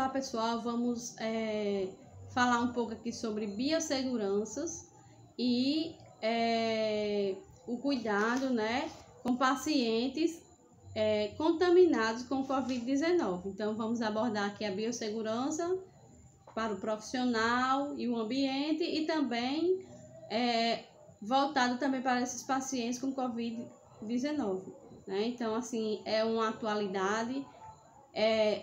Olá pessoal, vamos falar um pouco aqui sobre biosseguranças e o cuidado, né, com pacientes contaminados com Covid-19. Então vamos abordar aqui a biossegurança para o profissional e o ambiente e também voltado também para esses pacientes com Covid-19, né? Então assim, é uma atualidade.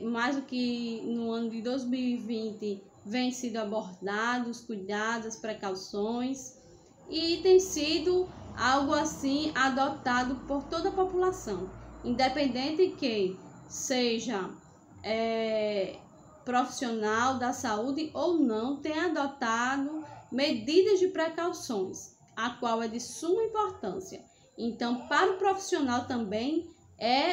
Mais do que no ano de 2020 vem sido abordado os cuidados, as precauções, e tem sido algo assim adotado por toda a população, independente que seja profissional da saúde ou não, tem adotado medidas de precauções, a qual é de suma importância. Então, para o profissional também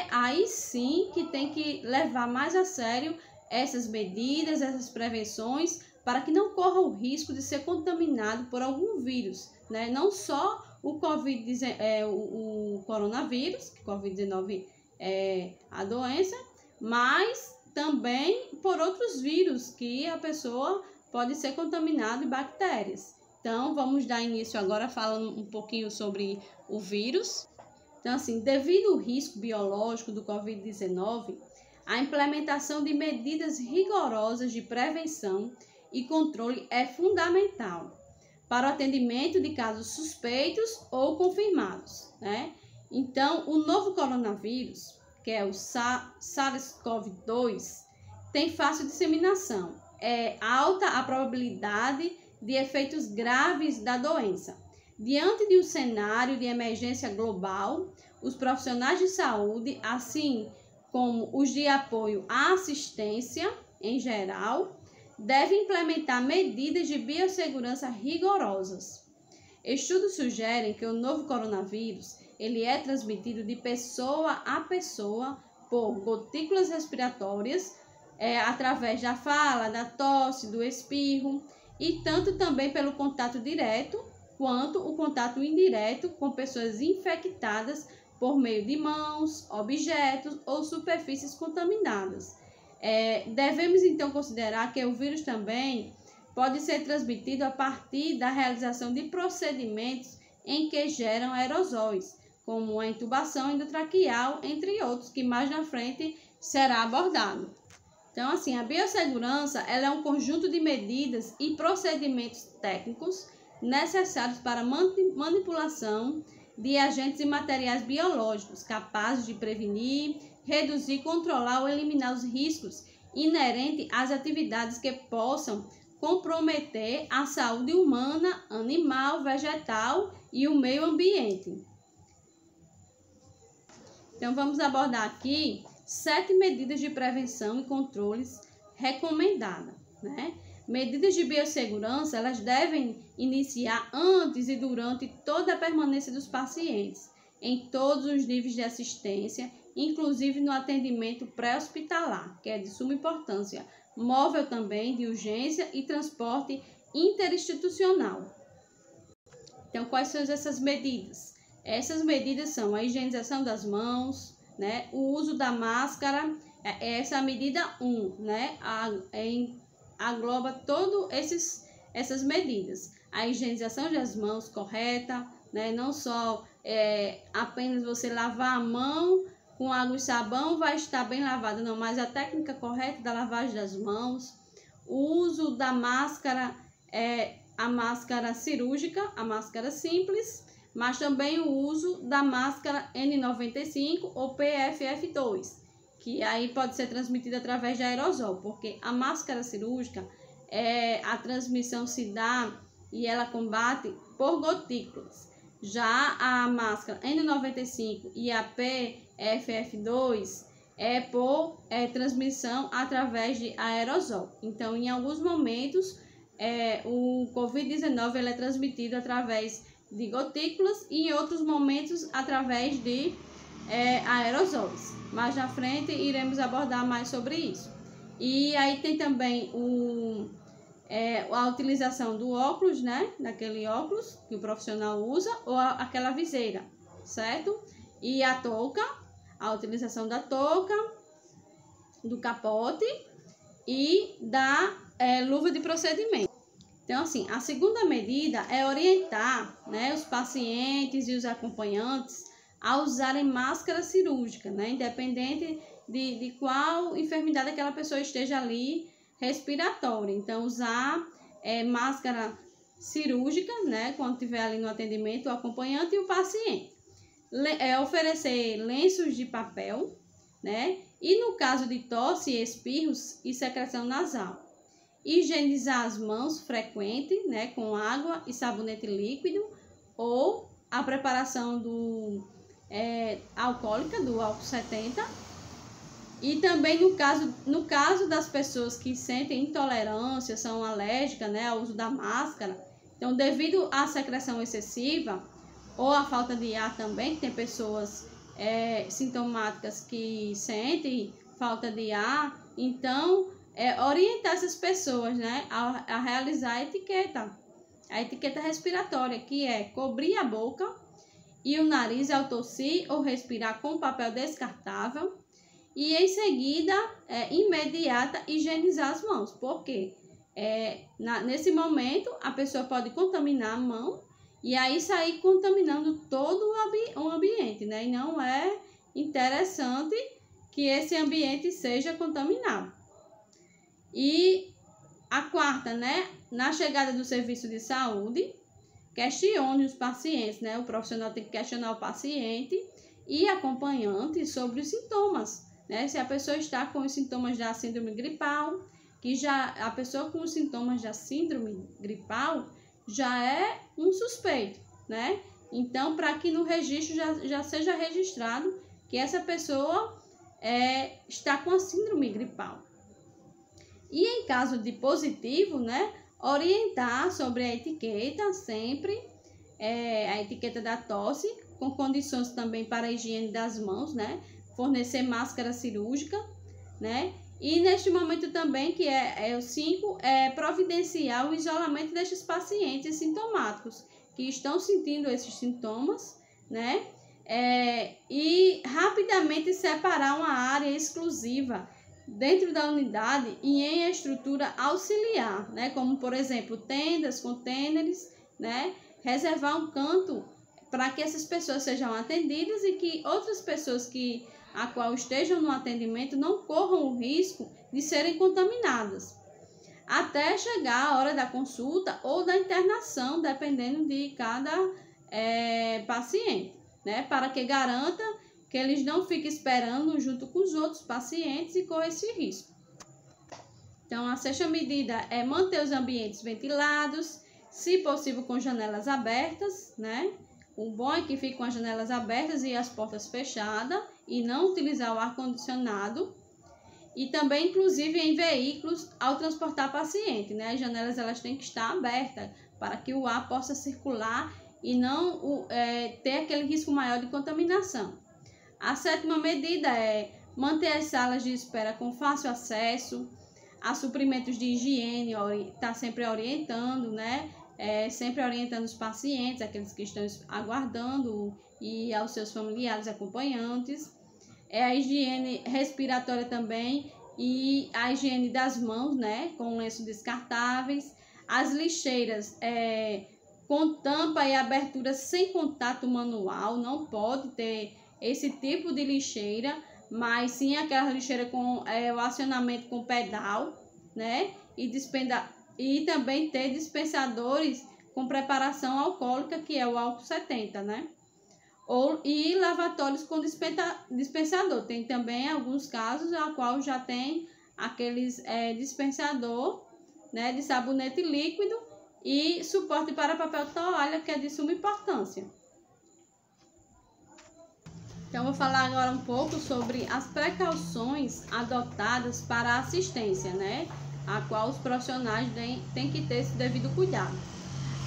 aí sim que tem que levar mais a sério essas medidas, essas prevenções, para que não corra o risco de ser contaminado por algum vírus, né? Não só o o coronavírus, que Covid-19 é a doença, mas também por outros vírus que a pessoa pode ser contaminada de bactérias. Então, vamos dar início agora falando um pouquinho sobre o vírus. Então, assim, devido ao risco biológico do Covid-19, a implementação de medidas rigorosas de prevenção e controle é fundamental para o atendimento de casos suspeitos ou confirmados, né? Então, o novo coronavírus, que é o SARS-CoV-2, tem fácil disseminação. É alta a probabilidade de efeitos graves da doença. Diante de um cenário de emergência global, os profissionais de saúde, assim como os de apoio à assistência em geral, devem implementar medidas de biossegurança rigorosas. Estudos sugerem que o novo coronavírus ele é transmitido de pessoa a pessoa por gotículas respiratórias, através da fala, da tosse, do espirro, e tanto também pelo contato direto quanto o contato indireto com pessoas infectadas por meio de mãos, objetos ou superfícies contaminadas. Devemos então considerar que o vírus também pode ser transmitido a partir da realização de procedimentos em que geram aerosóis, como a intubação endotraqueal, entre outros, que mais na frente será abordado. Então, assim, a biossegurança ela é um conjunto de medidas e procedimentos técnicos necessários para manipulação de agentes e materiais biológicos capazes de prevenir, reduzir, controlar ou eliminar os riscos inerentes às atividades que possam comprometer a saúde humana, animal, vegetal e o meio ambiente. Então, vamos abordar aqui 7 medidas de prevenção e controles recomendadas, né? Medidas de biossegurança, elas devem iniciar antes e durante toda a permanência dos pacientes, em todos os níveis de assistência, inclusive no atendimento pré-hospitalar, que é de suma importância, móvel também de urgência e transporte interinstitucional. Então, quais são essas medidas? Essas medidas são a higienização das mãos, né? O uso da máscara, essa é a medida 1, né? Agloba todas essas medidas. A higienização das mãos correta, né? Não só apenas você lavar a mão com água e sabão vai estar bem lavada, não, mas a técnica correta da lavagem das mãos. O uso da máscara, a máscara cirúrgica, a máscara simples, mas também o uso da máscara N95 ou PFF2, que aí pode ser transmitida através de aerosol, porque a máscara cirúrgica, a transmissão se dá e ela combate por gotículas. Já a máscara N95 e a PFF2 é por transmissão através de aerosol. Então, em alguns momentos, o Covid-19 ele é transmitido através de gotículas e em outros momentos através de aerosóis. Mais na frente iremos abordar mais sobre isso. E aí tem também a utilização do óculos, né? Daquele óculos que o profissional usa, ou aquela viseira, certo? E a touca, a utilização da touca, do capote e da luva de procedimento. Então, assim, a segunda medida é orientar, né, os pacientes e os acompanhantes a usarem máscara cirúrgica, né, independente de qual enfermidade aquela pessoa esteja ali respiratória. Então, usar máscara cirúrgica, né, quando estiver ali no atendimento, o acompanhante e o paciente. Oferecer lenços de papel, né, e no caso de tosse, espirros e secreção nasal. Higienizar as mãos frequente, né, com água e sabonete líquido, ou a preparação alcoólica, do álcool 70. E também no caso das pessoas que sentem intolerância, são alérgicas, né, ao uso da máscara, então devido à secreção excessiva ou à falta de ar também, que tem pessoas sintomáticas que sentem falta de ar, então orientar essas pessoas, né, a realizar a etiqueta respiratória, que é cobrir a boca e o nariz ao tossir ou respirar com papel descartável, e em seguida, imediata, higienizar as mãos, porque nesse momento a pessoa pode contaminar a mão e aí sair contaminando todo o ambiente, né? E não é interessante que esse ambiente seja contaminado. E a quarta, né? Na chegada do serviço de saúde, questione os pacientes, né? O profissional tem que questionar o paciente e acompanhante sobre os sintomas, né? Se a pessoa está com os sintomas da síndrome gripal, a pessoa com os sintomas da síndrome gripal já é um suspeito, né? Então, para que no registro já seja registrado que essa pessoa está com a síndrome gripal. E em caso de positivo, né, orientar sobre a etiqueta sempre, a etiqueta da tosse, com condições também para a higiene das mãos, né, fornecer máscara cirúrgica, né, e neste momento também, que é o 5, providenciar o isolamento destes pacientes sintomáticos que estão sentindo esses sintomas, né, e rapidamente separar uma área exclusiva dentro da unidade e em estrutura auxiliar, né, como por exemplo tendas, contêineres, né, reservar um canto para que essas pessoas sejam atendidas e que outras pessoas a qual estejam no atendimento não corram o risco de serem contaminadas, até chegar a hora da consulta ou da internação, dependendo de cada paciente, né, para que garanta que eles não fiquem esperando junto com os outros pacientes e corram esse risco. Então, a sexta medida é manter os ambientes ventilados, se possível com janelas abertas, né? O bom é que fique com as janelas abertas e as portas fechadas e não utilizar o ar-condicionado. E também, inclusive, em veículos, ao transportar paciente, né? As janelas elas têm que estar abertas para que o ar possa circular e não ter aquele risco maior de contaminação. A sétima medida é manter as salas de espera com fácil acesso, a suprimentos de higiene, está sempre orientando, né? Sempre orientando os pacientes, aqueles que estão aguardando, e aos seus familiares acompanhantes. A higiene respiratória também e a higiene das mãos, né? Com lenços descartáveis. As lixeiras com tampa e abertura sem contato manual, não pode ter esse tipo de lixeira, mas sim aquela lixeira com o acionamento com pedal, né? E também ter dispensadores com preparação alcoólica, que é o álcool 70, né? E lavatórios com dispensador. Tem também alguns casos a qual já tem aqueles dispensador, né, de sabonete líquido e suporte para papel toalha, que é de suma importância. Então, vou falar agora um pouco sobre as precauções adotadas para a assistência, né? A qual os profissionais têm que ter esse devido cuidado.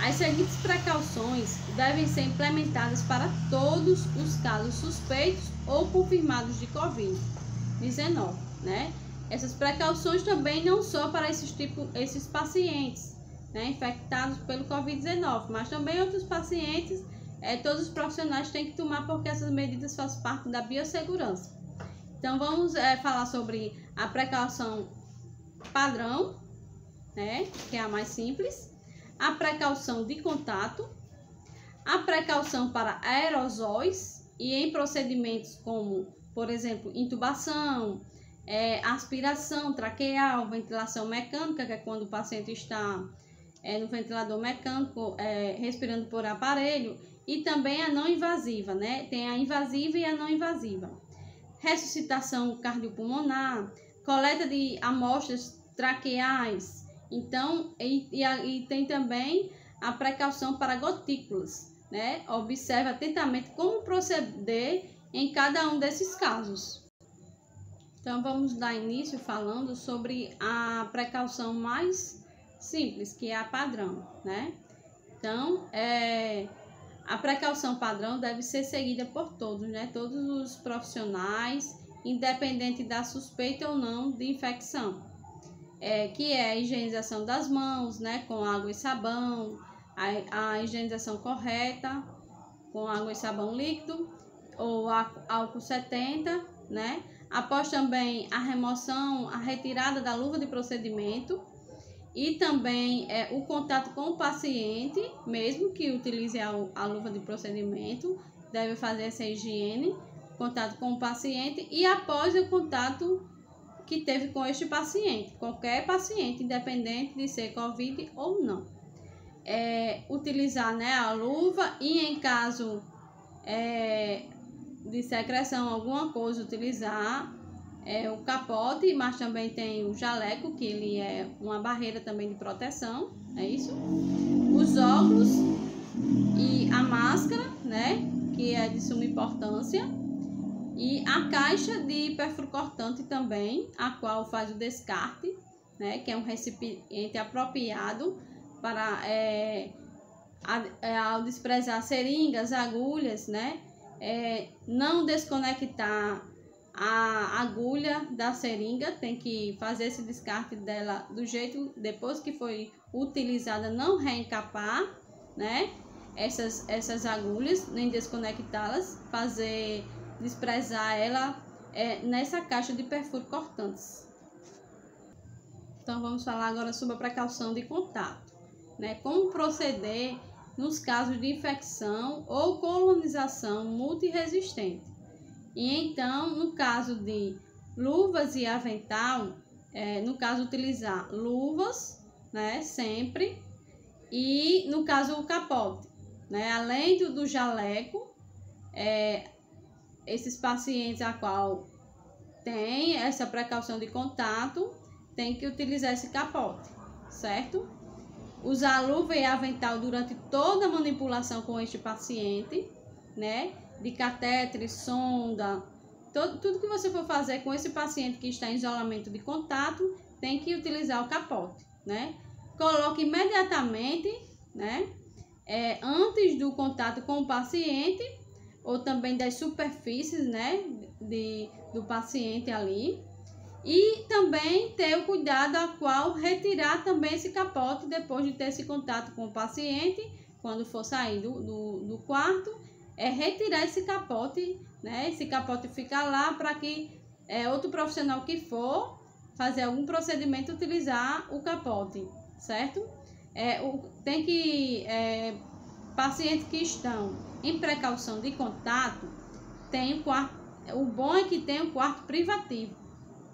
As seguintes precauções devem ser implementadas para todos os casos suspeitos ou confirmados de Covid-19, né? Essas precauções também não só para esses pacientes, né, infectados pelo Covid-19, mas também outros pacientes. Todos os profissionais têm que tomar, porque essas medidas fazem parte da biossegurança. Então, vamos falar sobre a precaução padrão, né, que é a mais simples, a precaução de contato, a precaução para aerosóis e em procedimentos como, por exemplo, intubação, aspiração traqueal, ventilação mecânica, que é quando o paciente está no ventilador mecânico, respirando por aparelho, e também a não invasiva, né? Tem a invasiva e a não invasiva. Ressuscitação cardiopulmonar, coleta de amostras traqueais, então, e tem também a precaução para gotículas, né? Observe atentamente como proceder em cada um desses casos. Então, vamos dar início falando sobre a precaução mais simples, que é a padrão, né? Então, a precaução padrão deve ser seguida por todos, né? Todos os profissionais, independente da suspeita ou não de infecção, que é a higienização das mãos, né? Com água e sabão, a higienização correta com água e sabão líquido ou álcool 70, né? Após também a remoção, a retirada da luva de procedimento e também o contato com o paciente, mesmo que utilize a luva de procedimento, deve fazer essa higiene, contato com o paciente e após o contato que teve com este paciente, qualquer paciente, independente de ser COVID ou não. Utilizar, né, a luva e em caso de secreção, alguma coisa, utilizar o capote, mas também tem o jaleco, que ele é uma barreira também de proteção, é isso? Os óculos e a máscara, né, que é de suma importância, e a caixa de perfuro cortante também, a qual faz o descarte, né, que é um recipiente apropriado para, ao desprezar seringas, agulhas, né, não desconectar a agulha da seringa, tem que fazer esse descarte dela do jeito, depois que foi utilizada, não reencapar, né, essas agulhas, nem desconectá-las, desprezar ela nessa caixa de perfuro cortantes. Então vamos falar agora sobre a precaução de contato, né, como proceder nos casos de infecção ou colonização multiresistente. E então, no caso de luvas e avental, no caso utilizar luvas, né, sempre, e no caso o capote, né, além do jaleco, esses pacientes a qual tem essa precaução de contato, tem que utilizar esse capote, certo? Usar luva e avental durante toda a manipulação com este paciente, né? De catéter, sonda, tudo que você for fazer com esse paciente que está em isolamento de contato, tem que utilizar o capote, né? Coloque imediatamente, né? Antes do contato com o paciente, ou também das superfícies, né? Do paciente ali. E também ter o cuidado a qual retirar também esse capote depois de ter esse contato com o paciente, quando for sair do quarto, retirar esse capote, né? Esse capote fica lá para que outro profissional que for fazer algum procedimento utilizar o capote, certo? Tem que pacientes que estão em precaução de contato, tem o bom é que tem um quarto privativo,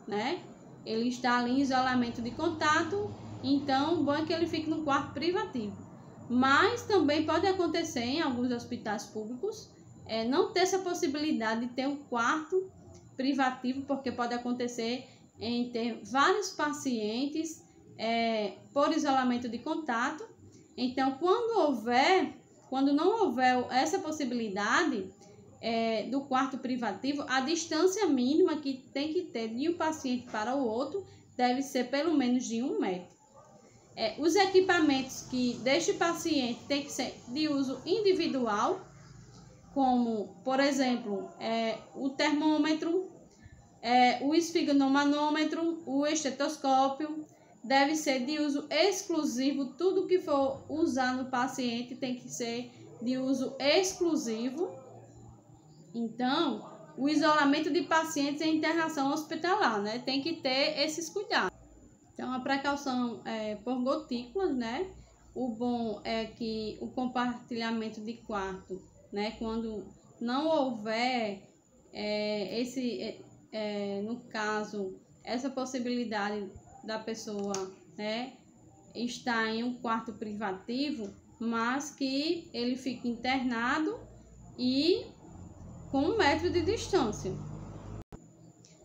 né? Ele está ali em isolamento de contato, então o bom é que ele fique no quarto privativo. Mas também pode acontecer em alguns hospitais públicos não ter essa possibilidade de ter um quarto privativo, porque pode acontecer em ter vários pacientes por isolamento de contato. Então, quando não houver essa possibilidade do quarto privativo, a distância mínima que tem que ter de um paciente para o outro deve ser pelo menos de 1 metro. Os equipamentos que deste paciente tem que ser de uso individual, como, por exemplo, o termômetro, o esfigmomanômetro, o estetoscópio, deve ser de uso exclusivo. Tudo que for usar no paciente tem que ser de uso exclusivo. Então, o isolamento de pacientes em internação hospitalar, né? Tem que ter esses cuidados. Então, a precaução por gotículas, né? O bom é que o compartilhamento de quarto, né? Quando não houver no caso, essa possibilidade da pessoa, né, estar em um quarto privativo, mas que ele fique internado e com 1 metro de distância.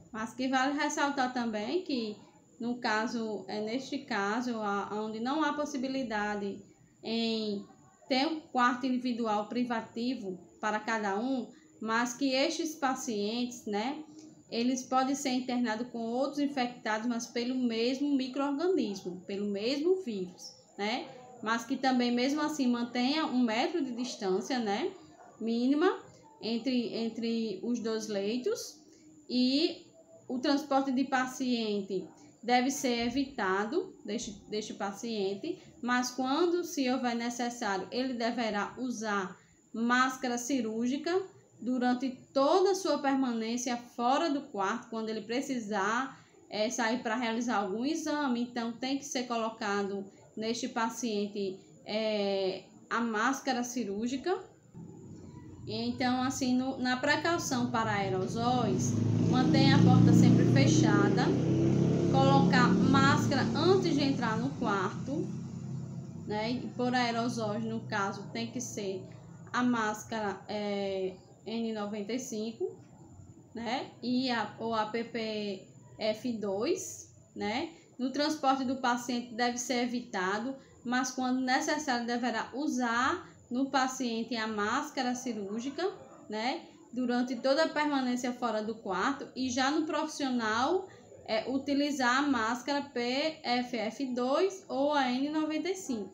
Mas que vale ressaltar também que no caso, neste caso, onde não há possibilidade em ter um quarto individual privativo para cada um, mas que estes pacientes, né, eles podem ser internados com outros infectados, mas pelo mesmo micro-organismo, pelo mesmo vírus, né, mas que também mesmo assim mantenha 1 metro de distância, né, mínima entre os 2 leitos, e o transporte de paciente deve ser evitado deste paciente, mas quando se houver necessário, ele deverá usar máscara cirúrgica durante toda a sua permanência fora do quarto, quando ele precisar sair para realizar algum exame. Então, tem que ser colocado neste paciente a máscara cirúrgica. Então, assim, na precaução para aerosóis, mantenha a porta sempre fechada, colocar máscara antes de entrar no quarto, né? E por aerosóis, no caso, tem que ser a máscara N95, né? E ou a PPF2, né? No transporte do paciente deve ser evitado, mas quando necessário deverá usar no paciente a máscara cirúrgica, né? Durante toda a permanência fora do quarto, e já no profissional utilizar a máscara PFF2 ou a N95.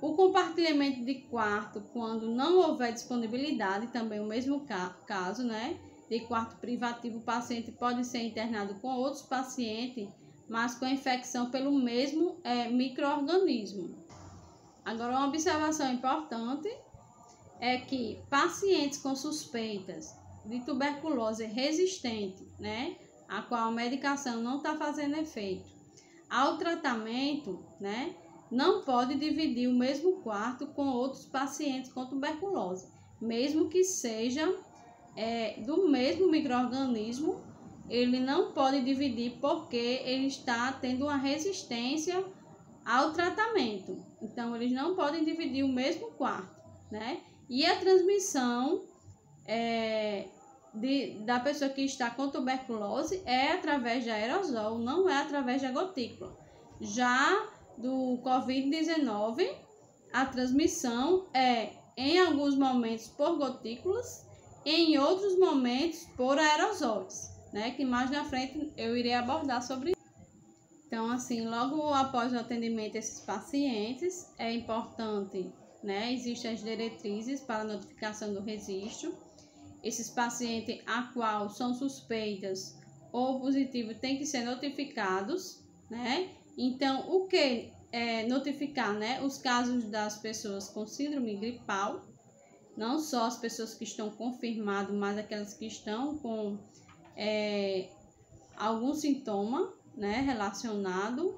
O compartilhamento de quarto, quando não houver disponibilidade, também o mesmo caso, né? De quarto privativo, o paciente pode ser internado com outros pacientes, mas com infecção pelo mesmo micro-organismo. Agora, uma observação importante é que pacientes com suspeitas de tuberculose resistente, né, a qual a medicação não está fazendo efeito, ao tratamento, né, não pode dividir o mesmo quarto com outros pacientes com tuberculose, mesmo que seja do mesmo micro-organismo, ele não pode dividir porque ele está tendo uma resistência ao tratamento. Então, eles não podem dividir o mesmo quarto, né? E a transmissão da pessoa que está com tuberculose é através de aerosol, não é através da gotícula. Já do Covid-19, a transmissão é em alguns momentos por gotículas, em outros momentos por aerosóis, né? Que mais na frente eu irei abordar sobre isso. Então, assim, logo após o atendimento desses pacientes, é importante, né? Existem as diretrizes para notificação do registro. Esses pacientes a qual são suspeitas ou positivos têm que ser notificados, né? Então, o que notificar, né? Os casos das pessoas com síndrome gripal, não só as pessoas que estão confirmadas, mas aquelas que estão com algum sintoma, né, relacionado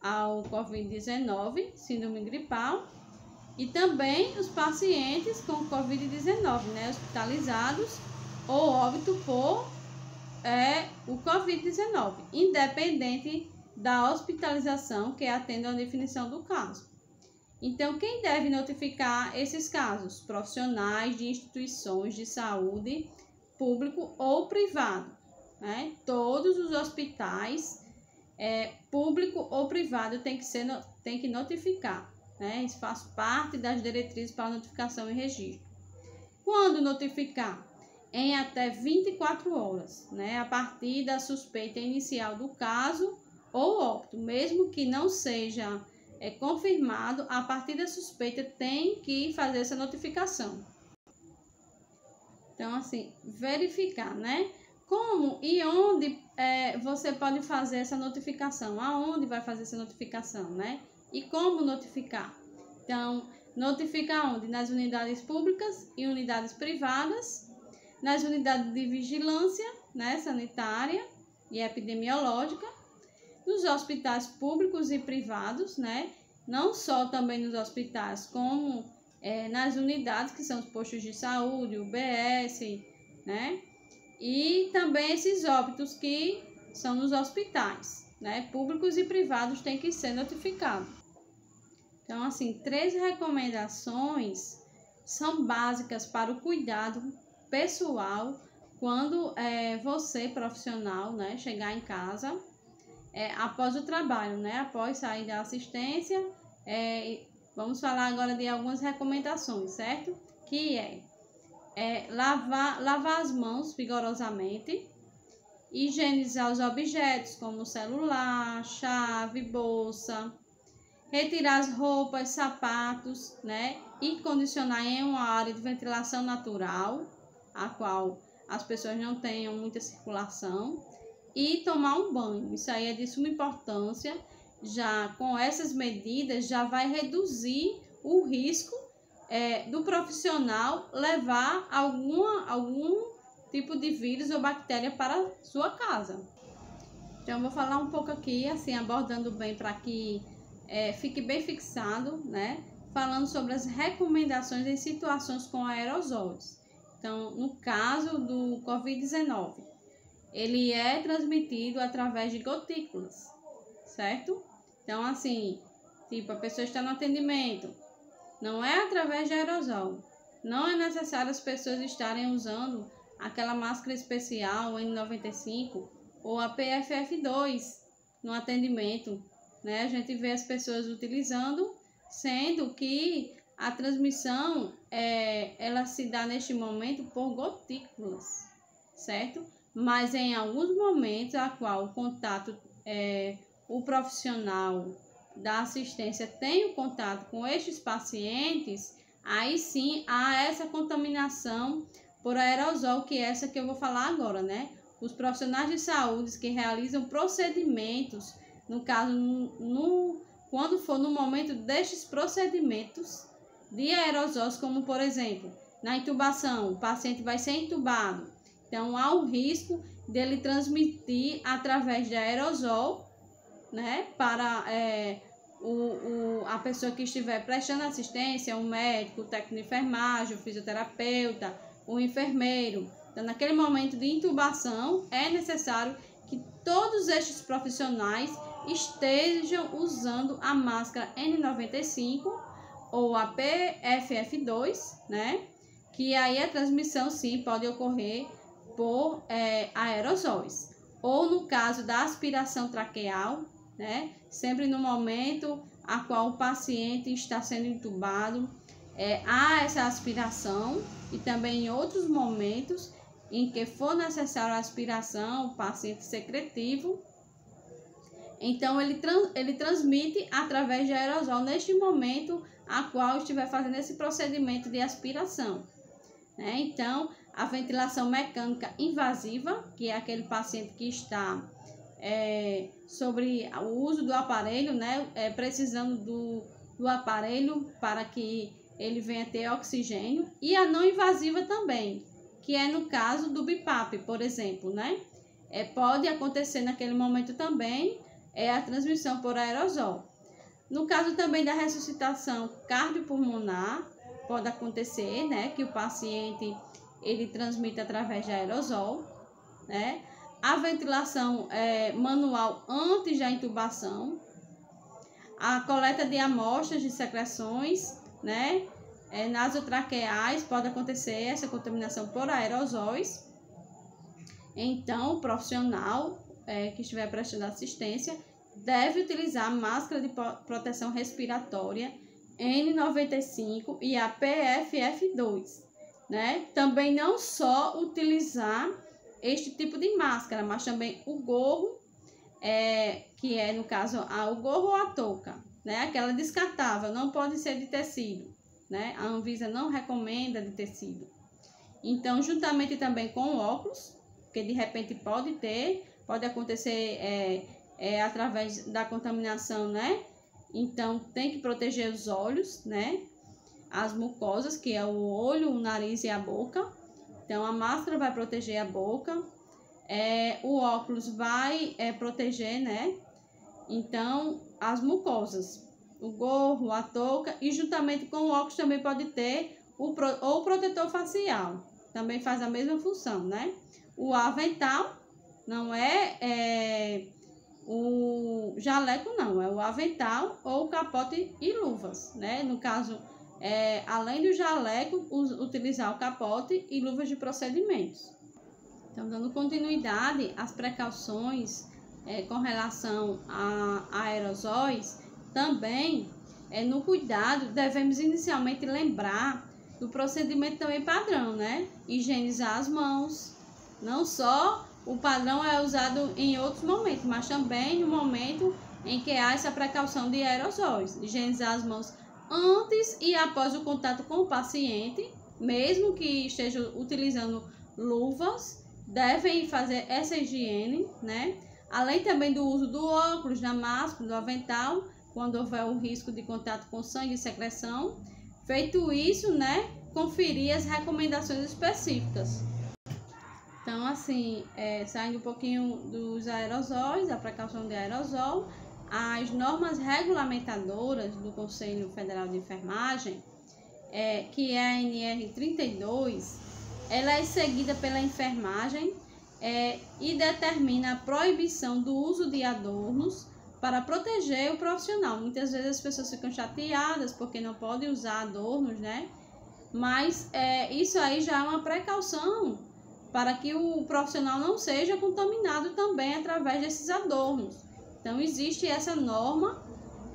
ao Covid-19, síndrome gripal, e também os pacientes com Covid-19, né, hospitalizados ou óbito por o Covid-19, independente da hospitalização, que atende à definição do caso. Então, quem deve notificar esses casos? Profissionais de instituições de saúde, público ou privado, né? Todos os hospitais, público ou privado, tem que notificar, né? Isso faz parte das diretrizes para notificação e registro. Quando notificar? Em até 24 horas, né? A partir da suspeita inicial do caso ou óbito, mesmo que não seja confirmado, a partir da suspeita tem que fazer essa notificação. Então, assim, verificar, né? Como e onde você pode fazer essa notificação? Aonde vai fazer essa notificação, né? E como notificar? Então, notifica onde? Nas unidades públicas e unidades privadas, nas unidades de vigilância, né, sanitária e epidemiológica, nos hospitais públicos e privados, né? Não só também nos hospitais, como nas unidades que são os postos de saúde, UBS, né? E também esses óbitos que são nos hospitais, né? Públicos e privados têm que ser notificados. Então, assim, 3 recomendações são básicas para o cuidado pessoal quando você, profissional, né, chegar em casa após o trabalho, né? Após sair da assistência, vamos falar agora de algumas recomendações, certo? Que lavar as mãos vigorosamente, higienizar os objetos como celular, chave, bolsa, retirar as roupas, sapatos, né? E condicionar em uma área de ventilação natural, a qual as pessoas não tenham muita circulação, e tomar um banho. Isso aí é de suma importância. Já com essas medidas já vai reduzir o risco do profissional levar algum tipo de vírus ou bactéria para sua casa. Então, eu vou falar um pouco aqui, assim, abordando bem para que fique bem fixado, né? Falando sobre as recomendações em situações com aerosóis. Então, no caso do Covid-19, ele é transmitido através de gotículas, certo? Então, assim, tipo, a pessoa está no atendimento, não é através de aerosol. Não é necessário as pessoas estarem usando aquela máscara especial N95 ou a PFF2 no atendimento, né? A gente vê as pessoas utilizando, sendo que a transmissão ela se dá neste momento por gotículas, certo? Mas em alguns momentos a qual o contato, o profissional da assistência tem o contato com estes pacientes, aí sim há essa contaminação por aerosol, que é essa que eu vou falar agora, né? Os profissionais de saúde que realizam procedimentos, no caso, quando for no momento destes procedimentos de aerosóis, como por exemplo, na intubação, o paciente vai ser intubado, então há o risco dele transmitir através de aerosol, né, para a pessoa que estiver prestando assistência, um médico, o técnico de enfermagem, o fisioterapeuta, o enfermeiro. Então, naquele momento de intubação, é necessário que todos estes profissionais estejam usando a máscara N95 ou a PFF2, né? Que aí a transmissão sim pode ocorrer por aerosóis. Ou no caso da aspiração traqueal, né? Sempre no momento a qual o paciente está sendo intubado, há essa aspiração, e também em outros momentos em que for necessário a aspiração, o paciente secretivo, então ele transmite através de aerosol neste momento a qual estiver fazendo esse procedimento de aspiração, né? Então, a ventilação mecânica invasiva, que é aquele paciente que está sobre o uso do aparelho, né? Precisando do aparelho para que ele venha ter oxigênio, e a não invasiva também, que é no caso do BIPAP, por exemplo, né? Pode acontecer naquele momento também a transmissão por aerosol. No caso também da ressuscitação cardiopulmonar, pode acontecer, né, que o paciente ele transmite através de aerosol, né? A ventilação manual antes da intubação, a coleta de amostras de secreções, né, nasotraqueais, pode acontecer essa contaminação por aerosóis. Então, o profissional que estiver prestando assistência deve utilizar a máscara de proteção respiratória N95 e a PFF2, né? Também não só utilizar este tipo de máscara, mas também o gorro, que é no caso o gorro ou a touca, né? Aquela descartável, não pode ser de tecido, né? A Anvisa não recomenda de tecido. Então, juntamente também com o óculos, que de repente pode acontecer através da contaminação, né? Então, tem que proteger os olhos, né? As mucosas, que é o olho, o nariz e a boca. Então, a máscara vai proteger a boca. O óculos vai proteger, né? Então, as mucosas, o gorro, a touca, e juntamente com o óculos também pode ter o protetor facial, também faz a mesma função, né? O avental não é o jaleco, não, é o avental ou capote e luvas, né? No caso, além do jaleco, utilizar o capote e luvas de procedimentos. Então, dando continuidade às precauções com relação a aerosóis, também no cuidado devemos inicialmente lembrar do procedimento também padrão, né? Higienizar as mãos, não só o padrão é usado em outros momentos, mas também no momento em que há essa precaução de aerosóis. Higienizar as mãos antes e após o contato com o paciente, mesmo que esteja utilizando luvas, devem fazer essa higiene, né? Além também do uso do óculos, da máscara, do avental, quando houver o risco de contato com sangue e secreção. Feito isso, né, conferir as recomendações específicas. Então, assim, saindo um pouquinho dos aerosóis, a precaução de aerosol, as normas regulamentadoras do Conselho Federal de Enfermagem, que é a NR 32, ela é seguida pela enfermagem e determina a proibição do uso de adornos para proteger o profissional. Muitas vezes as pessoas ficam chateadas porque não podem usar adornos, né? Mas isso aí já é uma precaução para que o profissional não seja contaminado também através desses adornos. Então, existe essa norma,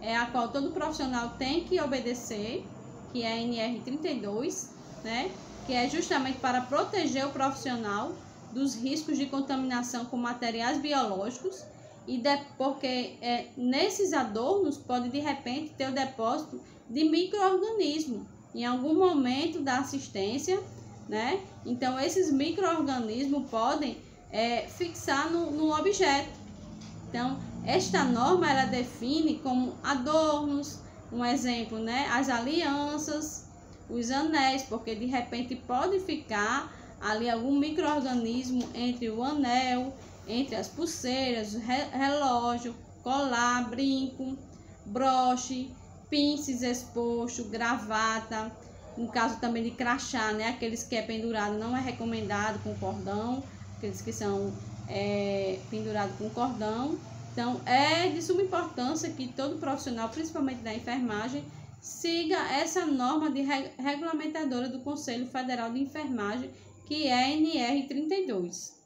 a qual todo profissional tem que obedecer, que é a NR 32, né? Que é justamente para proteger o profissional dos riscos de contaminação com materiais biológicos, porque nesses adornos pode de repente ter o depósito de micro-organismos em algum momento da assistência, né? Então esses micro-organismos podem fixar no objeto. Então esta norma ela define como adornos, um exemplo, né? As alianças, os anéis, porque de repente pode ficar ali algum micro-organismo entre o anel, entre as pulseiras, relógio, colar, brinco, broche, pinces exposto, gravata, no caso também de crachá, né? Aqueles que é pendurado não é recomendado com cordão, aqueles que são pendurados com cordão. Então, é de suma importância que todo profissional, principalmente da enfermagem, siga essa norma de regulamentadora do Conselho Federal de Enfermagem, que é a NR 32.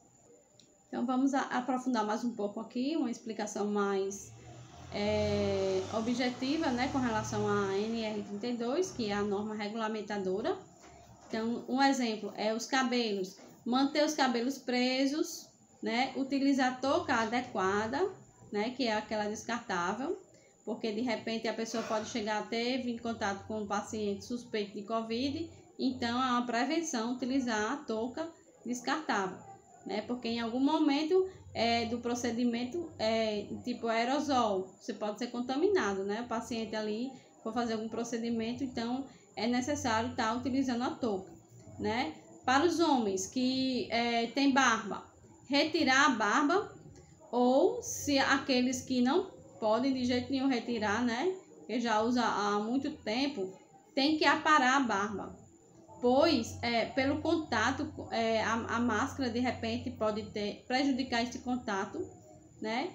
Então, vamos aprofundar mais um pouco aqui, uma explicação mais objetiva, né, com relação à NR 32, que é a norma regulamentadora. Então, um exemplo é os cabelos. Manter os cabelos presos, né, utilizar touca adequada, né, que é aquela descartável, porque de repente a pessoa pode chegar a vir em contato com um paciente suspeito de Covid, então é uma prevenção utilizar a touca descartável, né, porque em algum momento do procedimento tipo aerosol, você pode ser contaminado, né, o paciente ali for fazer algum procedimento, então é necessário estar utilizando a touca, né. Para os homens que têm barba, retirar a barba, ou se aqueles que não podem de jeito nenhum retirar, né, que já usa há muito tempo, tem que aparar a barba, pois pelo contato, a máscara de repente pode prejudicar esse contato, né,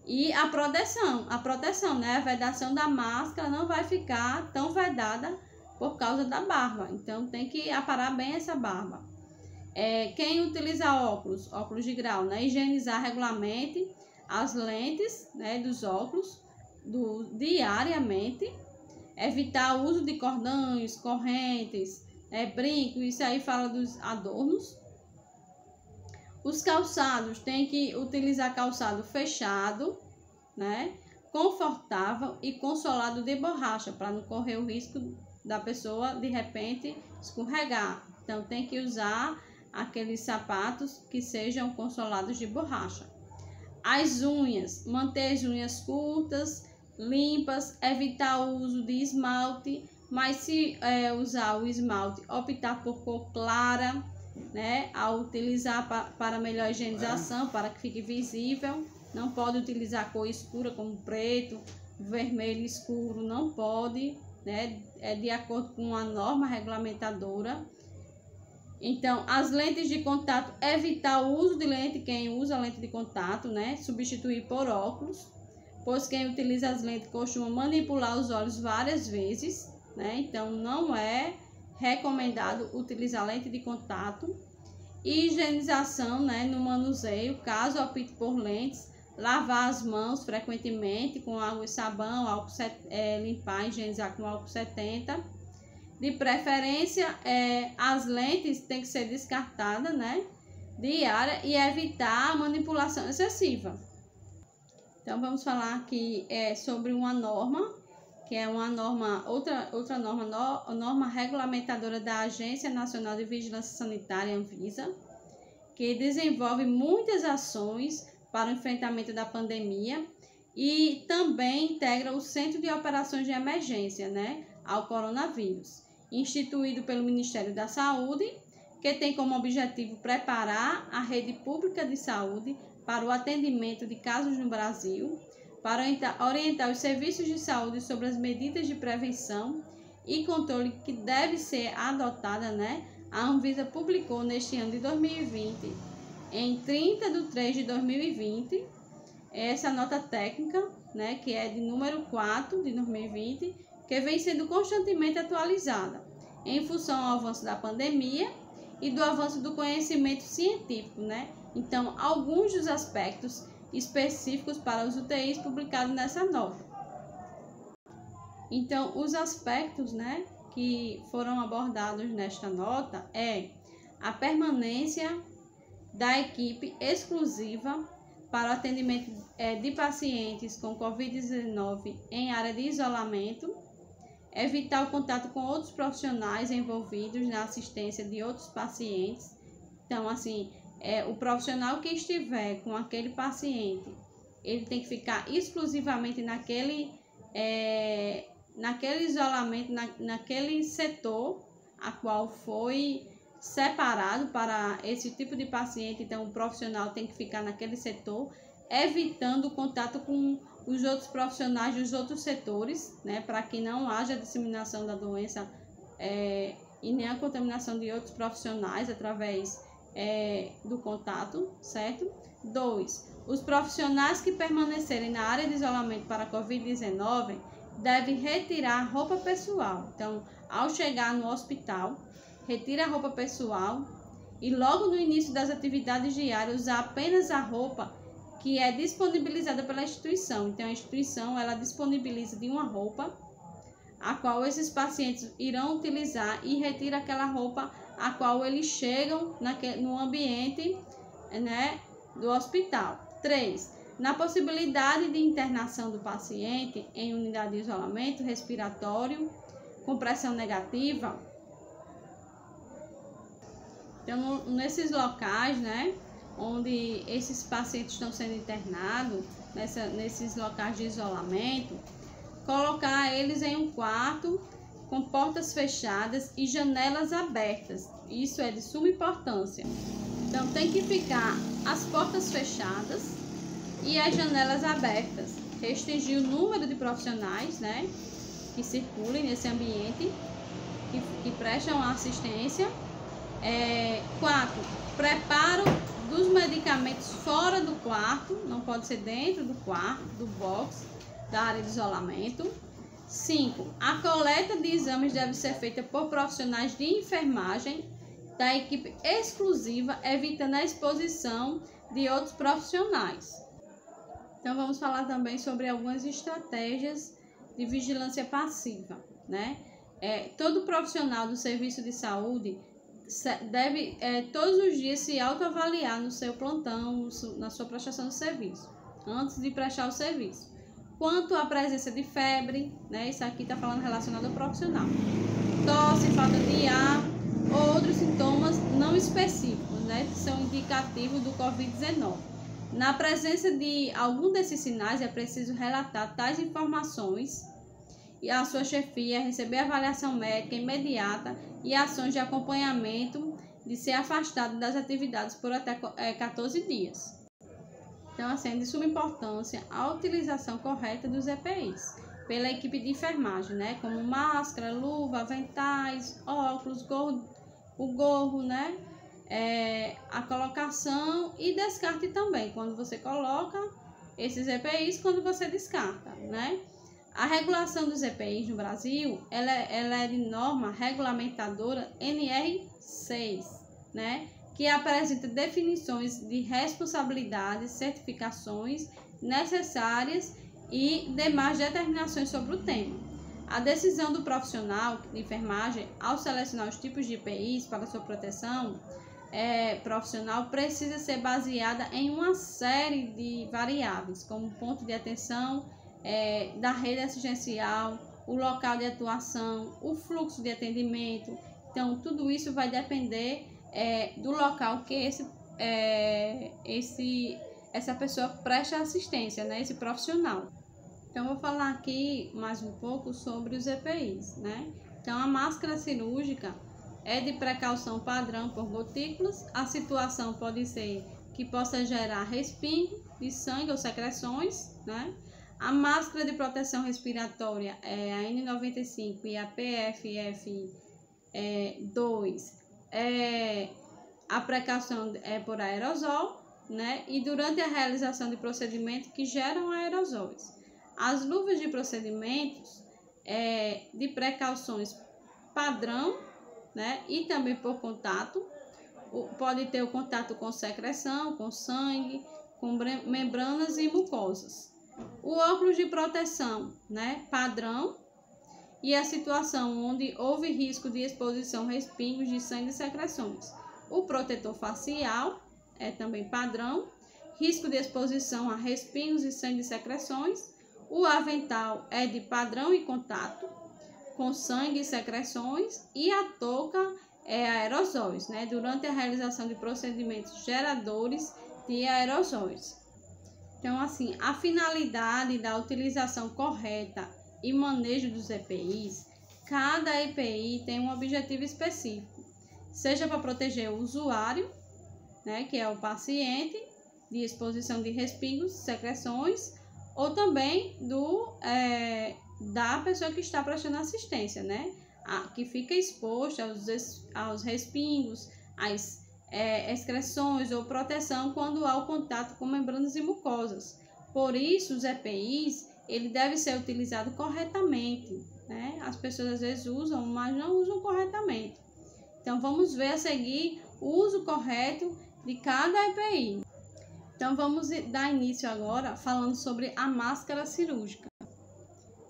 e a proteção, né, a vedação da máscara não vai ficar tão vedada por causa da barba, então tem que aparar bem essa barba. Quem utiliza óculos de grau, né, higienizar regularmente as lentes, né, dos óculos diariamente, evitar o uso de cordões, correntes, brincos, isso aí fala dos adornos. Os calçados, tem que utilizar calçado fechado, né, confortável e com solado de borracha, para não correr o risco da pessoa de repente escorregar. Então tem que usar aqueles sapatos que sejam com solados de borracha. As unhas, manter as unhas curtas, limpas, evitar o uso de esmalte, mas se usar o esmalte, optar por cor clara, né, ao utilizar para melhor higienização, para que fique visível. Não pode utilizar cor escura como preto, vermelho escuro, não pode, né? É de acordo com a norma regulamentadora. Então, as lentes de contato, evitar o uso de lente, quem usa lente de contato, né? Substituir por óculos, pois quem utiliza as lentes costuma manipular os olhos várias vezes, né? Então, não é recomendado utilizar lente de contato. E higienização, né, no manuseio, caso opte por lentes, lavar as mãos frequentemente com água e sabão, limpar, higienizar com álcool 70. De preferência, as lentes têm que ser descartadas, né, diária, e evitar a manipulação excessiva. Então, vamos falar aqui sobre uma norma, que é uma norma, outra norma regulamentadora da Agência Nacional de Vigilância Sanitária, Anvisa, que desenvolve muitas ações para o enfrentamento da pandemia e também integra o Centro de Operações de Emergência, né, ao coronavírus, instituído pelo Ministério da Saúde, que tem como objetivo preparar a rede pública de saúde para o atendimento de casos no Brasil, para orientar os serviços de saúde sobre as medidas de prevenção e controle que deve ser adotada, né? A Anvisa publicou neste ano de 2020, em 30 de 3 de 2020, essa nota técnica, né, que é de número 4 de 2020, que vem sendo constantemente atualizada em função ao avanço da pandemia e do avanço do conhecimento científico, né? Então, alguns dos aspectos específicos para os UTIs publicados nessa nota. Então, os aspectos, né, que foram abordados nesta nota é a permanência da equipe exclusiva para o atendimento de pacientes com Covid-19 em área de isolamento, evitar o contato com outros profissionais envolvidos na assistência de outros pacientes. Então, assim, o profissional que estiver com aquele paciente, ele tem que ficar exclusivamente naquele isolamento, naquele setor a qual foi separado para esse tipo de paciente. Então, o profissional tem que ficar naquele setor, evitando o contato com os outros profissionais dos outros setores, né, para que não haja disseminação da doença e nem a contaminação de outros profissionais através do contato, certo? 2. Os profissionais que permanecerem na área de isolamento para a Covid-19 devem retirar a roupa pessoal. Então, ao chegar no hospital, retira a roupa pessoal e logo no início das atividades diárias usar apenas a roupa que é disponibilizada pela instituição. Então, a instituição ela disponibiliza de uma roupa a qual esses pacientes irão utilizar e retira aquela roupa a qual eles chegam no ambiente, né, do hospital. 3. Na possibilidade de internação do paciente em unidade de isolamento respiratório com pressão negativa. Então, nesses locais, né, onde esses pacientes estão sendo internados, nesses locais de isolamento, colocar eles em um quarto com portas fechadas e janelas abertas. Isso é de suma importância. Então, tem que ficar as portas fechadas e as janelas abertas. Restringir o número de profissionais, né, que circulem nesse ambiente, que prestam assistência. 4. Preparo dos medicamentos fora do quarto, não pode ser dentro do quarto, do box, da área de isolamento. 5. A coleta de exames deve ser feita por profissionais de enfermagem da equipe exclusiva, evitando a exposição de outros profissionais. Então, vamos falar também sobre algumas estratégias de vigilância passiva, né? Todo profissional do serviço de saúde deve todos os dias se autoavaliar no seu plantão, na sua prestação de serviço, antes de prestar o serviço. Quanto à presença de febre, né? Isso aqui está falando relacionado ao profissional. Tosse, falta de ar ou outros sintomas não específicos, né? Que são indicativos do Covid-19. Na presença de algum desses sinais, é preciso relatar tais informações e a sua chefia, receber avaliação médica imediata e ações de acompanhamento de ser afastado das atividades por até 14 dias. Então, assim, é de suma importância a utilização correta dos EPIs pela equipe de enfermagem, né? Como máscara, luva, aventais, óculos, o gorro, né? A colocação e descarte também, quando você coloca esses EPIs, quando você descarta, né? A regulação dos EPIs no Brasil, ela é de norma regulamentadora NR6, né? Que apresenta definições de responsabilidades, certificações necessárias e demais determinações sobre o tema. A decisão do profissional de enfermagem, ao selecionar os tipos de EPIs para sua proteção profissional, precisa ser baseada em uma série de variáveis, como ponto de atenção da rede assistencial, o local de atuação, o fluxo de atendimento. Então, tudo isso vai depender do local que essa pessoa presta assistência, né? Esse profissional. Então, vou falar aqui mais um pouco sobre os EPIs, né? Então, a máscara cirúrgica é de precaução padrão por gotículas. A situação pode ser que possa gerar respingo de sangue ou secreções, né? A máscara de proteção respiratória é a N95 e a PFF2. A precaução é por aerosol, né? E durante a realização de procedimentos que geram aerosóis. As luvas de procedimentos de precauções padrão, né? E também por contato. Pode ter o contato com secreção, com sangue, com membranas e mucosas. O óculos de proteção, né? Padrão. E a situação onde houve risco de exposição a respingos de sangue e secreções. O protetor facial é também padrão. Risco de exposição a respingos e sangue e secreções. O avental é de padrão e contato com sangue e secreções. E a touca é aerosóis, né? Durante a realização de procedimentos geradores de aerosóis. Então, assim, a finalidade da utilização correta e manejo dos EPIs, cada EPI tem um objetivo específico, seja para proteger o usuário, né, que é o paciente, de exposição de respingos, secreções, ou também da pessoa que está prestando assistência, né, que fica exposta aos respingos, às excreções ou proteção quando há o contato com membranas e mucosas. Por isso, os EPIs, ele deve ser utilizado corretamente, né? As pessoas às vezes usam, mas não usam corretamente. Então, vamos ver a seguir o uso correto de cada EPI. Então, vamos dar início agora falando sobre a máscara cirúrgica.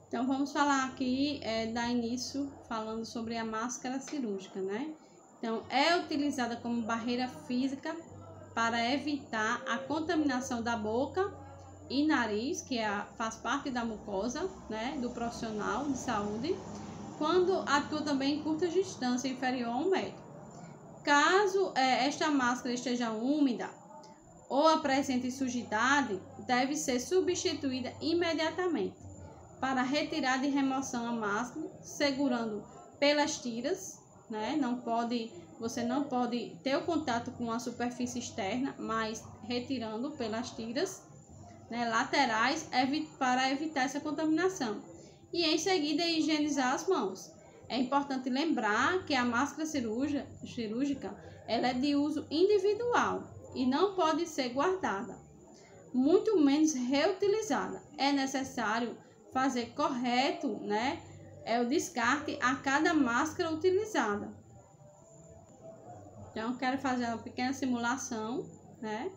Então, vamos falar aqui, dar início falando sobre a máscara cirúrgica, né? Então, é utilizada como barreira física para evitar a contaminação da boca e nariz, que faz parte da mucosa, né, do profissional de saúde, quando atua também em curta distância inferior a 1 metro. Caso esta máscara esteja úmida ou apresente sujidade, deve ser substituída imediatamente. Para retirada e remoção a máscara, segurando pelas tiras, né? Você não pode ter o contato com a superfície externa, mas retirando pelas tiras, né, laterais, para evitar essa contaminação. E em seguida higienizar as mãos. É importante lembrar que a máscara cirúrgica ela é de uso individual e não pode ser guardada, muito menos reutilizada. É necessário fazer correto, né, o descarte a cada máscara utilizada. Então, eu quero fazer uma pequena simulação, né?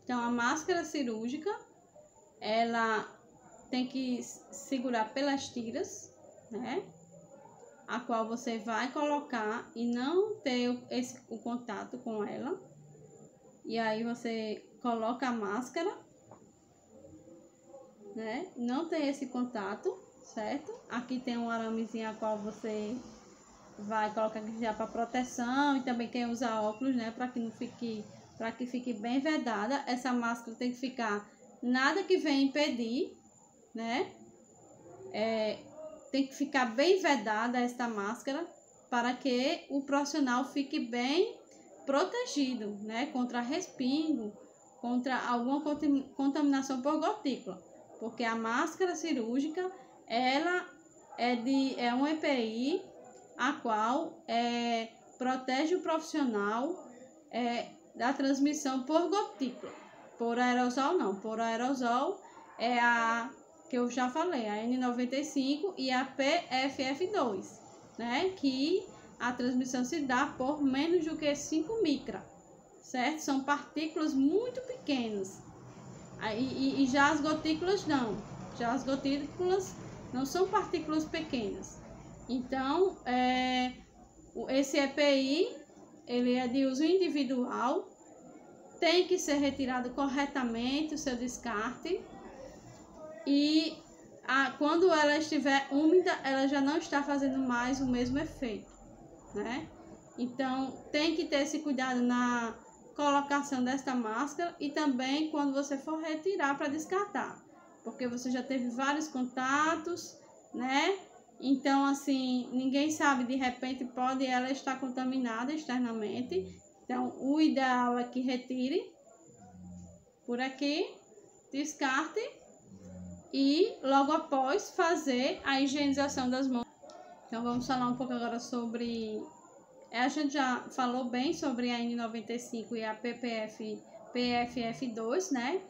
Então, a máscara cirúrgica, ela tem que segurar pelas tiras, né? A qual você vai colocar e não ter o contato com ela. E aí, você coloca a máscara, né? Não tem esse contato, certo? Aqui tem um aramezinho a qual você vai colocar aqui já para proteção, e também quem usa óculos, né, para que fique bem vedada. Essa máscara tem que ficar nada que venha impedir, né? Tem que ficar bem vedada esta máscara para que o profissional fique bem protegido, né, contra respingo, contra alguma contaminação por gotícula, porque a máscara cirúrgica, ela é um EPI, a qual protege o profissional da transmissão por gotícula. Por aerosol não, por aerosol é a que eu já falei, a N95 e a PFF2, né? Que a transmissão se dá por menos do que 5 micra, certo? São partículas muito pequenas. E já as gotículas não, já as gotículas não são partículas pequenas. Então, esse EPI, ele é de uso individual, tem que ser retirado corretamente o seu descarte e quando ela estiver úmida, ela já não está fazendo mais o mesmo efeito, né? Então, tem que ter esse cuidado na colocação desta máscara e também quando você for retirar para descartar, porque você já teve vários contatos, né? Então, assim, ninguém sabe, de repente pode ela estar contaminada externamente. Então, o ideal é que retire por aqui, descarte e logo após fazer a higienização das mãos. Então, vamos falar um pouco agora sobre... A gente já falou bem sobre a N95 e a PFF2, né?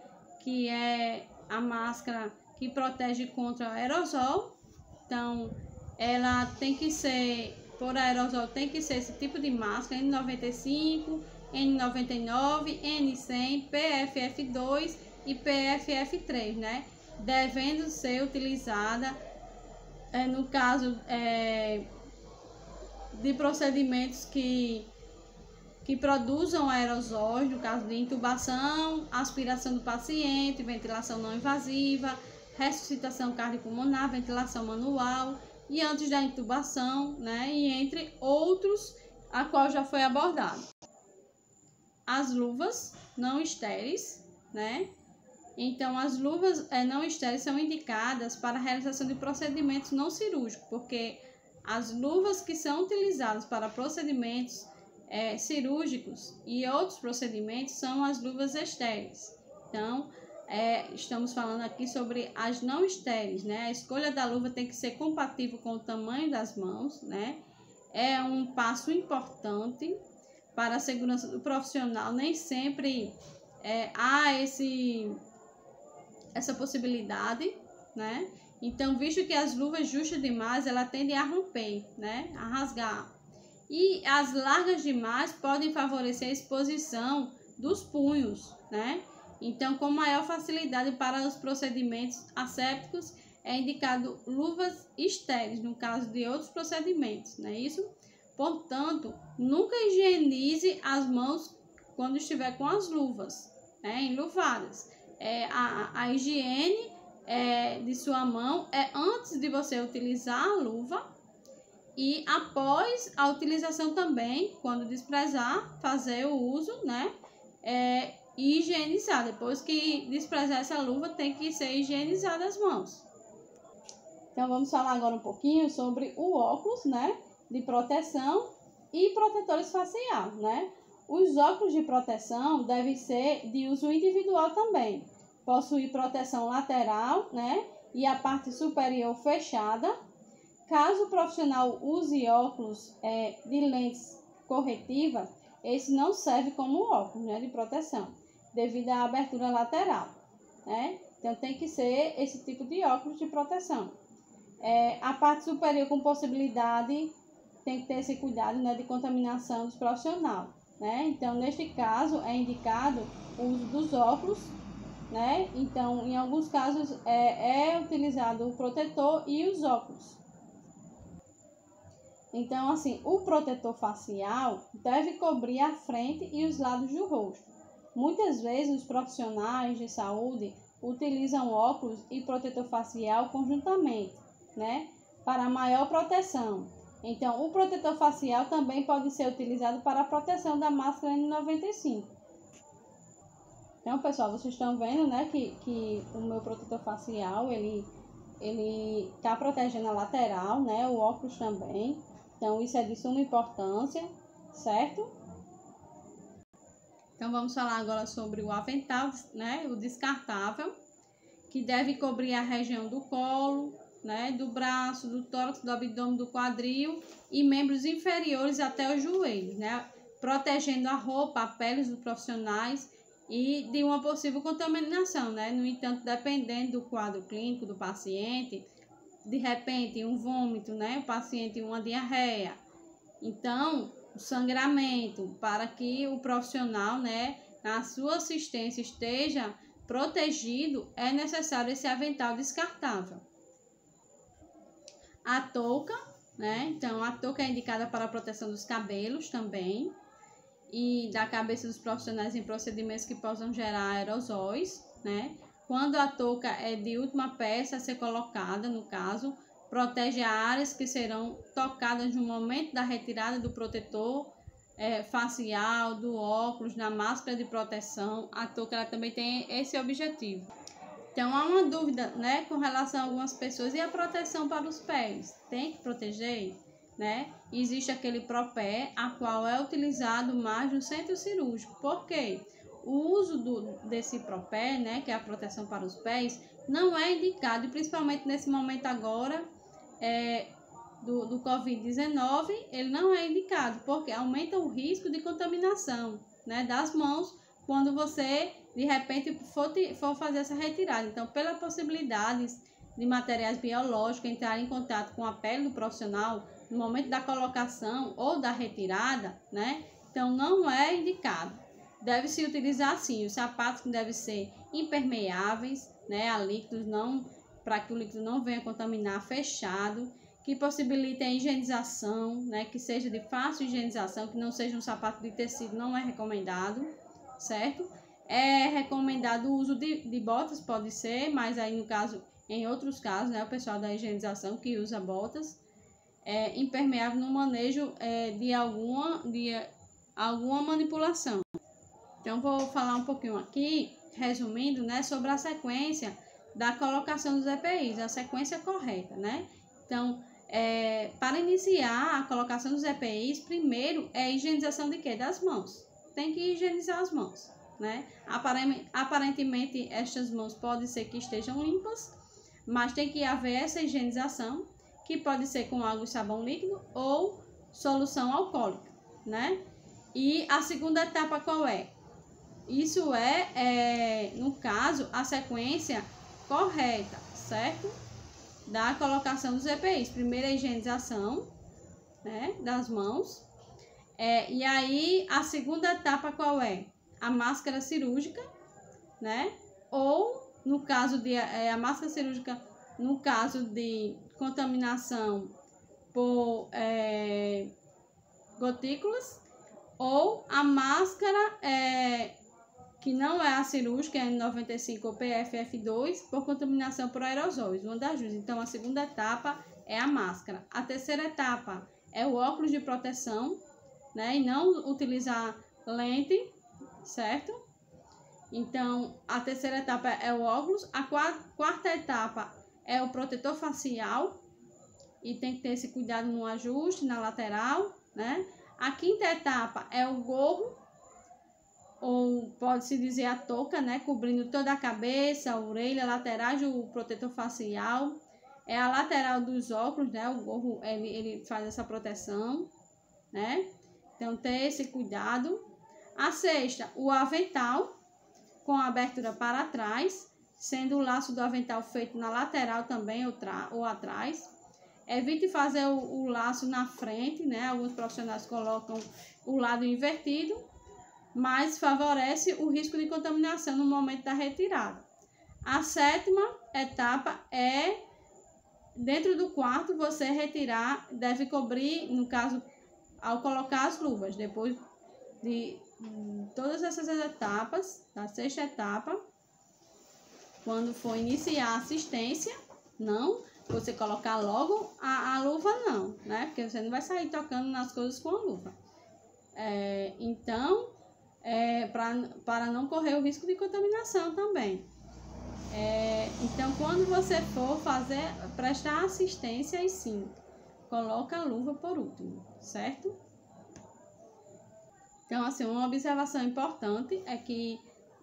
Que é a máscara que protege contra o aerosol. Então, ela tem que ser, por aerosol, tem que ser esse tipo de máscara, N95, N99, N100, PFF2 e PFF3, né? Devendo ser utilizada, no caso de procedimentos que produzam aerosóis, no caso de intubação, aspiração do paciente, ventilação não invasiva, ressuscitação cardiopulmonar, ventilação manual e antes da intubação, né? E entre outros, a qual já foi abordado. As luvas não estéreis, né? Então, as luvas não estéreis são indicadas para a realização de procedimentos não cirúrgicos, porque as luvas que são utilizadas para procedimentos cirúrgicos e outros procedimentos são as luvas estéreis. Então, estamos falando aqui sobre as não estéreis, né? A escolha da luva tem que ser compatível com o tamanho das mãos, né? É um passo importante para a segurança do profissional. Nem sempre há essa possibilidade, né? Então, visto que as luvas justas demais, ela tendem a romper, né? A rasgar. E as largas demais podem favorecer a exposição dos punhos, né? Então, com maior facilidade para os procedimentos assépticos, é indicado luvas estéreis, no caso de outros procedimentos, não é isso? Portanto, nunca higienize as mãos quando estiver com as luvas, enluvadas. A higiene de sua mão é antes de você utilizar a luva e após a utilização também, quando desprezar, fazer o uso, né? E higienizar. Depois que desprezar essa luva, tem que ser higienizada as mãos. Então, vamos falar agora um pouquinho sobre o óculos, né? De proteção e protetores faciais, né? Os óculos de proteção devem ser de uso individual também. Possuir proteção lateral, né? E a parte superior fechada. Caso o profissional use óculos de lentes corretiva, esse não serve como óculos, né, de proteção, devido à abertura lateral, né? Então, tem que ser esse tipo de óculos de proteção. A parte superior com possibilidade, tem que ter esse cuidado, né, de contaminação dos profissionais, né? Então, neste caso, é indicado o uso dos óculos, né? Então, em alguns casos, é utilizado o protetor e os óculos. Então, assim, o protetor facial deve cobrir a frente e os lados do rosto. Muitas vezes, os profissionais de saúde utilizam óculos e protetor facial conjuntamente, né, para maior proteção. Então, o protetor facial também pode ser utilizado para a proteção da máscara N95. Então, pessoal, vocês estão vendo, né, que o meu protetor facial, ele está protegendo a lateral, né, o óculos também. Então, isso é de suma importância, certo? Então, vamos falar agora sobre o avental, né, o descartável, que deve cobrir a região do colo, né, do braço, do tórax, do abdômen, do quadril e membros inferiores até os joelhos, né, protegendo a roupa, a pele dos profissionais e de uma possível contaminação, né. No entanto, dependendo do quadro clínico do paciente, de repente um vômito, né, o paciente uma diarreia, então o sangramento, para que o profissional, né, na sua assistência esteja protegido, é necessário esse avental descartável. A touca, né, então a touca é indicada para a proteção dos cabelos também e da cabeça dos profissionais em procedimentos que possam gerar aerosóis, né. Quando a touca é de última peça a ser colocada, no caso, protege áreas que serão tocadas no momento da retirada do protetor facial, do óculos, da máscara de proteção. A touca ela também tem esse objetivo. Então, há uma dúvida, né, com relação a algumas pessoas. E a proteção para os pés? Tem que proteger? Né? Existe aquele propé, a qual é utilizado mais no centro cirúrgico. Por quê? O uso desse propé, né, que é a proteção para os pés, não é indicado, e principalmente nesse momento agora do Covid-19, ele não é indicado, porque aumenta o risco de contaminação, né, das mãos, quando você, de repente, for fazer essa retirada. Então, pela possibilidade de materiais biológicos entrar em contato com a pele do profissional no momento da colocação ou da retirada, né, então não é indicado. Deve-se utilizar, sim, os sapatos que devem ser impermeáveis, né, a líquidos, para que o líquido não venha contaminar, fechado, que possibilite a higienização, né, que seja de fácil higienização, que não seja um sapato de tecido, não é recomendado, certo? É recomendado o uso de botas, pode ser, mas aí no caso, em outros casos, né, o pessoal da higienização que usa botas, impermeável no manejo de alguma manipulação. Então, vou falar um pouquinho aqui, resumindo, né, sobre a sequência da colocação dos EPIs, a sequência correta, né? Então, para iniciar a colocação dos EPIs, primeiro é a higienização de quê? Das mãos. Tem que higienizar as mãos, né? Aparentemente, estas mãos podem ser que estejam limpas, mas tem que haver essa higienização, que pode ser com água e sabão líquido ou solução alcoólica, né? E a segunda etapa qual é? Isso no caso, a sequência correta, certo? Da colocação dos EPIs. Primeiro a higienização, né, das mãos. E aí, a segunda etapa qual é? A máscara cirúrgica, né? Ou, no caso de a máscara cirúrgica, no caso de contaminação por gotículas, ou a máscara que não é a cirúrgica, é N95 ou PFF2, por contaminação por aerosóis, uma das duas. Então, a segunda etapa é a máscara. A terceira etapa é o óculos de proteção, né, e não utilizar lente, certo? Então, a terceira etapa é o óculos. A quarta etapa é o protetor facial, e tem que ter esse cuidado no ajuste, na lateral, né? A quinta etapa é o gorro, ou pode-se dizer a touca, né, cobrindo toda a cabeça, a orelha, laterais do protetor facial. É a lateral dos óculos, né, o gorro, ele faz essa proteção, né? Então, ter esse cuidado. A sexta, o avental, com a abertura para trás, sendo o laço do avental feito na lateral também ou atrás. Evite fazer o laço na frente, né? Alguns profissionais colocam o lado invertido, mas favorece o risco de contaminação no momento da retirada. A sétima etapa é, dentro do quarto, você retirar, deve cobrir, no caso, ao colocar as luvas. Depois de todas essas etapas, da sexta etapa, quando for iniciar a assistência, não você colocar logo a luva não, né? Porque você não vai sair tocando nas coisas com a luva. Então, para não correr o risco de contaminação também. Então, quando você for prestar assistência, aí sim, coloca a luva por último, certo? Então, assim, uma observação importante é que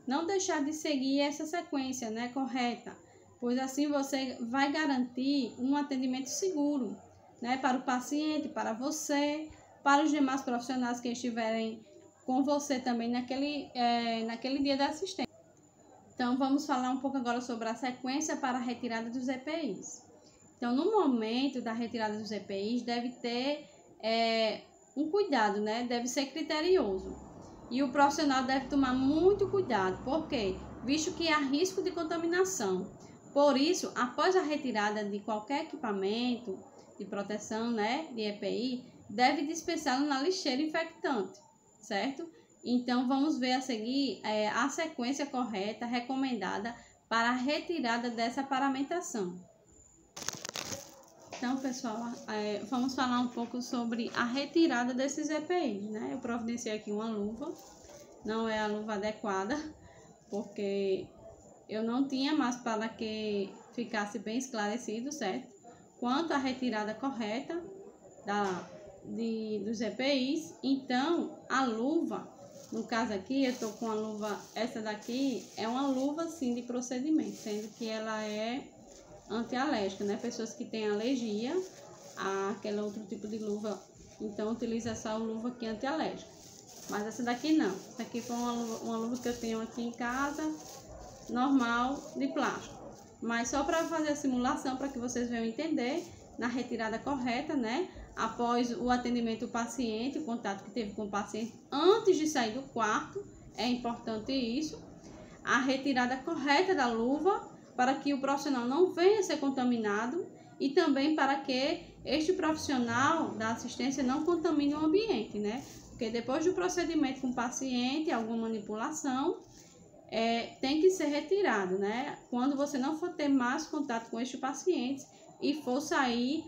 não deixar de seguir essa sequência, né, correta, pois assim você vai garantir um atendimento seguro, né, para o paciente, para você, para os demais profissionais que estiverem com você também naquele dia da assistência. Então, vamos falar um pouco agora sobre a sequência para a retirada dos EPIs. Então, no momento da retirada dos EPIs, deve ter um cuidado, né? Deve ser criterioso. E o profissional deve tomar muito cuidado. Por quê? Visto que há risco de contaminação. Por isso, após a retirada de qualquer equipamento de proteção, né, de EPI, deve dispensá-lo na lixeira infectante, certo? Então, vamos ver a seguir a sequência correta, recomendada para a retirada dessa paramentação. Então, pessoal, vamos falar um pouco sobre a retirada desses EPIs, né? Eu providenciei aqui uma luva, não é a luva adequada, porque eu não tinha mais para que ficasse bem esclarecido, certo? Quanto à retirada correta dos EPIs. Então, a luva, no caso aqui, eu tô com a luva, essa daqui é uma luva, sim, de procedimento, sendo que ela é antialérgica, né? Pessoas que têm alergia àquele outro tipo de luva, então utiliza essa luva aqui antialérgica. Mas essa daqui não. Essa aqui foi uma luva que eu tenho aqui em casa, normal, de plástico. Mas só para fazer a simulação, para que vocês venham entender, na retirada correta, né? Após o atendimento do paciente, o contato que teve com o paciente antes de sair do quarto, é importante isso. A retirada correta da luva, para que o profissional não venha a ser contaminado e também para que este profissional da assistência não contamine o ambiente, né? Porque depois do procedimento com o paciente, alguma manipulação, tem que ser retirado, né? Quando você não for ter mais contato com este paciente e for sair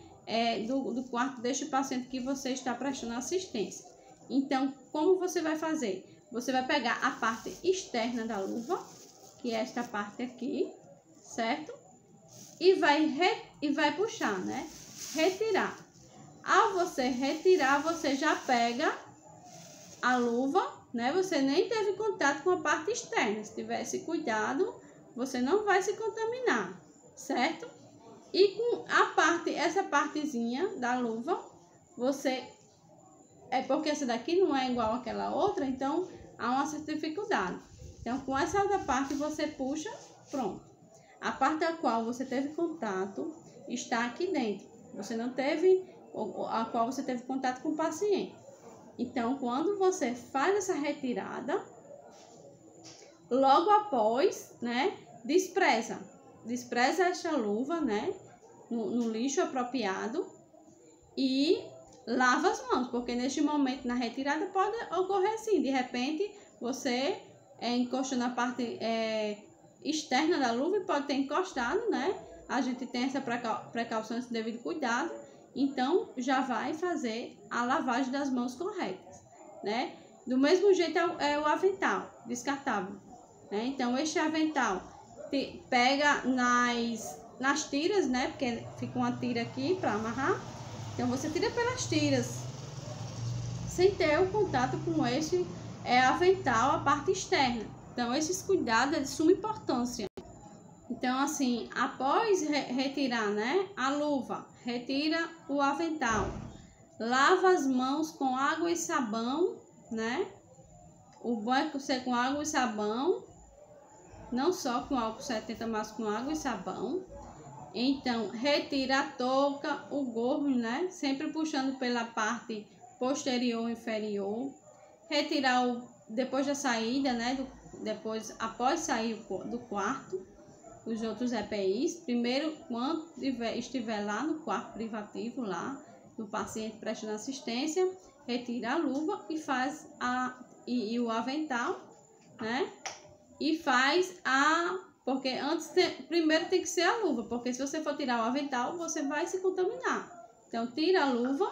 do quarto deste paciente que você está prestando assistência. Então, como você vai fazer? Você vai pegar a parte externa da luva, que é esta parte aqui, certo? E vai puxar, né? Retirar. Ao você retirar, você já pega a luva, né? Você nem teve contato com a parte externa. Se tivesse cuidado, você não vai se contaminar, certo? E com essa partezinha da luva, porque essa daqui não é igual àquela outra, então há uma certa dificuldade. Então, com essa outra parte, você puxa, pronto. A parte da qual você teve contato está aqui dentro. Você não teve, a qual você teve contato com o paciente. Então, quando você faz essa retirada, logo após, né, despreza esta luva, né, no lixo apropriado e lava as mãos, porque neste momento, na retirada, pode ocorrer assim, de repente, você encostou na parte externa da luva e pode ter encostado, né? A gente tem essa precaução, esse devido cuidado, então já vai fazer a lavagem das mãos corretas, né? Do mesmo jeito é o avental descartável, né? Então este avental pega nas tiras, né? Porque fica uma tira aqui para amarrar, então você tira pelas tiras, sem ter o contato com este avental, a parte externa. Então, esses cuidados é de suma importância. Então, assim, após retirar, né, a luva, retira o avental, lava as mãos com água e sabão, né? O banho tem que ser com água e sabão, não só com álcool 70, mas com água e sabão. Então, retira a touca, o gorro, né? Sempre puxando pela parte posterior e inferior. Retirar depois da saída, né? Após sair do quarto, os outros EPIs. Primeiro, quando estiver lá no quarto privativo, lá do paciente prestando assistência, retira a luva e faz e o avental, né? E faz porque primeiro tem que ser a luva, porque se você for tirar o avental, você vai se contaminar. Então, tira a luva,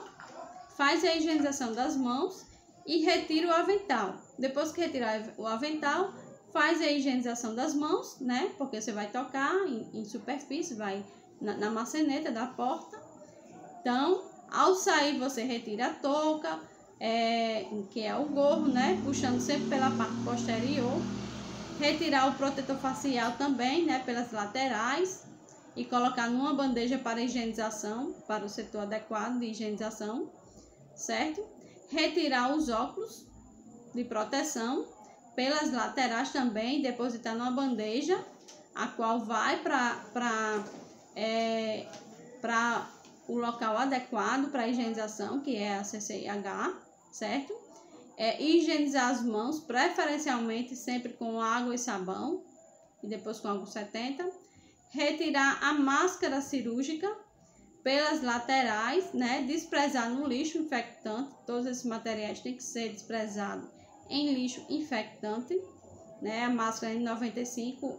faz a higienização das mãos e retira o avental. Depois que retirar o avental, faz a higienização das mãos, né? Porque você vai tocar em superfície, vai na maçaneta da porta. Então, ao sair, você retira a touca, que é o gorro, né? Puxando sempre pela parte posterior. Retirar o protetor facial também, né? Pelas laterais. E colocar numa bandeja para higienização, para o setor adequado de higienização, certo? Retirar os óculos de proteção pelas laterais também, depositar numa bandeja, a qual vai para o local adequado para a higienização, que é a CCIH, certo? Higienizar as mãos, preferencialmente sempre com água e sabão, e depois com álcool 70. Retirar a máscara cirúrgica pelas laterais, né? Desprezar no lixo infectante. Todos esses materiais têm que ser desprezados em lixo infectante, né? A máscara N95